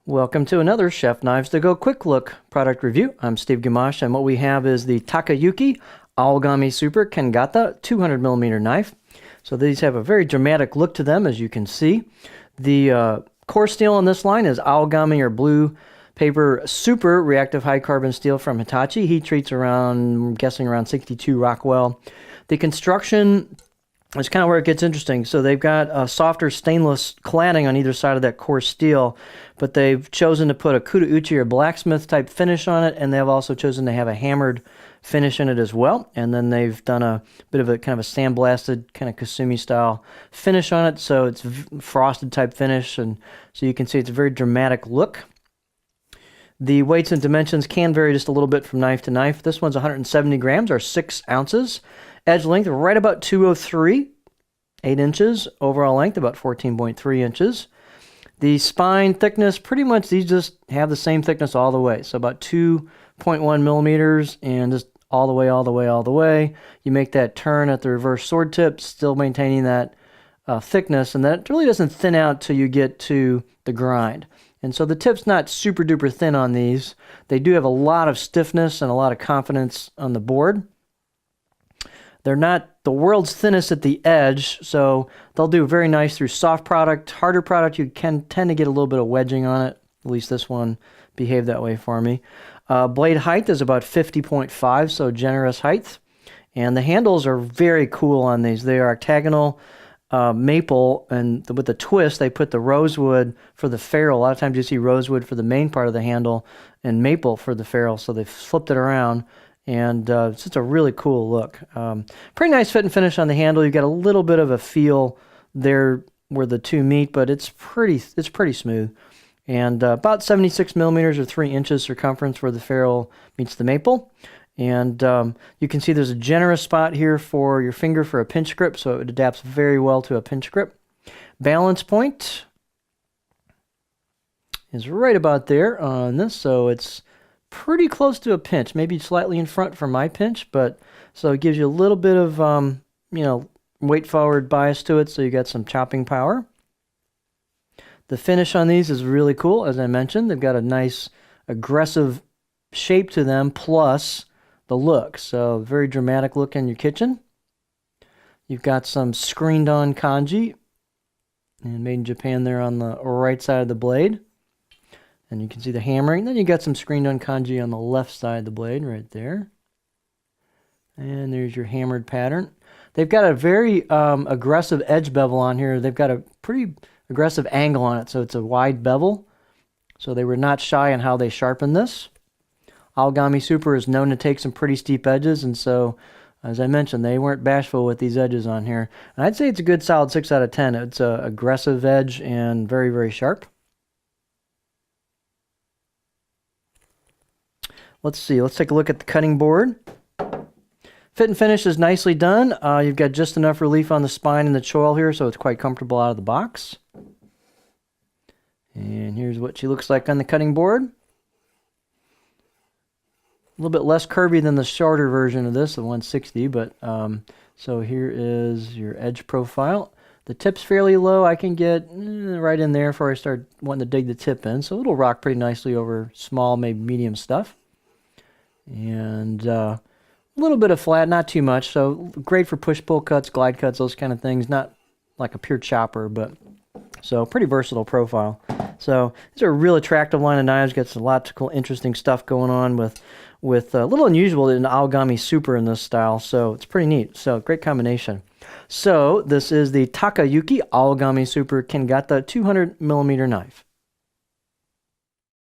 Welcome to another Chef Knives to Go Quick Look product review. I'm Steve Gamache, and what we have is the Takayuki Aogami Super Kengata 200mm knife. So these have a very dramatic look to them, as you can see. The core steel on this line is Aogami or blue paper super reactive high carbon steel from Hitachi. Heat treats around, I'm guessing around 62 Rockwell. The construction is kind of where it gets interesting. So they've got a softer stainless cladding on either side of that core steel, but they've chosen to put a Kudauchi or blacksmith type finish on it, and they've also chosen to have a hammered finish in it as well. And then they've done a bit of a kind of a sandblasted kind of Kasumi style finish on it, so it's frosted type finish, and so you can see it's a very dramatic look. The weights and dimensions can vary just a little bit from knife to knife. This one's 170 grams or 6 ounces. Edge length right about 203, 8 inches. Overall length about 14.3 inches. The spine thickness, pretty much these just have the same thickness all the way. So about 2.1 millimeters and just all the way, all the way, all the way. You make that turn at the reverse sword tip, still maintaining that thickness, and that really doesn't thin out till you get to the grind. And so the tip's not super duper thin on these. They do have a lot of stiffness and a lot of confidence on the board. They're not the world's thinnest at the edge, so they'll do very nice through soft product. Harder product, you can tend to get a little bit of wedging on it. At least this one behaved that way for me. Blade height is about 50.5, so generous height. And the handles are very cool on these. They are octagonal maple, and with the twist, they put the rosewood for the ferrule. A lot of times you see rosewood for the main part of the handle and maple for the ferrule, so they flipped it around. And it's just a really cool look. Pretty nice fit and finish on the handle. You got a little bit of a feel there where the two meet, but it's pretty smooth. And about 76 millimeters or 3 inches circumference where the ferrule meets the maple. And you can see there's a generous spot here for your finger for a pinch grip, so it adapts very well to a pinch grip. Balance point is right about there on this, so it's pretty close to a pinch, maybe slightly in front for my pinch, but so it gives you a little bit of weight forward bias to it, so you got some chopping power. The finish on these is really cool. As I mentioned, they've got a nice aggressive shape to them plus the look, so very dramatic look in your kitchen. You've got some screened on kanji and made in Japan there on the right side of the blade. And you can see the hammering. Then you got some screened on kanji on the left side of the blade right there. And there's your hammered pattern. They've got a very aggressive edge bevel on here. They've got a pretty aggressive angle on it, so it's a wide bevel. So they were not shy on how they sharpened this. Aogami Super is known to take some pretty steep edges, and so, as I mentioned, they weren't bashful with these edges on here. And I'd say it's a good solid 6 out of 10. It's an aggressive edge and very, very sharp. Let's see, let's take a look at the cutting board. Fit and finish is nicely done. You've got just enough relief on the spine and the choil here, so it's quite comfortable out of the box. And here's what she looks like on the cutting board. A little bit less curvy than the shorter version of this, the 160, but so here is your edge profile. The tip's fairly low. I can get right in there before I start wanting to dig the tip in, so it'll rock pretty nicely over small, maybe medium stuff. And a little bit of flat, not too much, so great for push-pull cuts, glide cuts, those kind of things. Not like a pure chopper, but so pretty versatile profile. So these are a real attractive line of knives. Got some lots of cool, interesting stuff going on with a little unusual in Aogami Super in this style, so it's pretty neat. So great combination. So this is the Takayuki Aogami Super Kengata 200mm knife.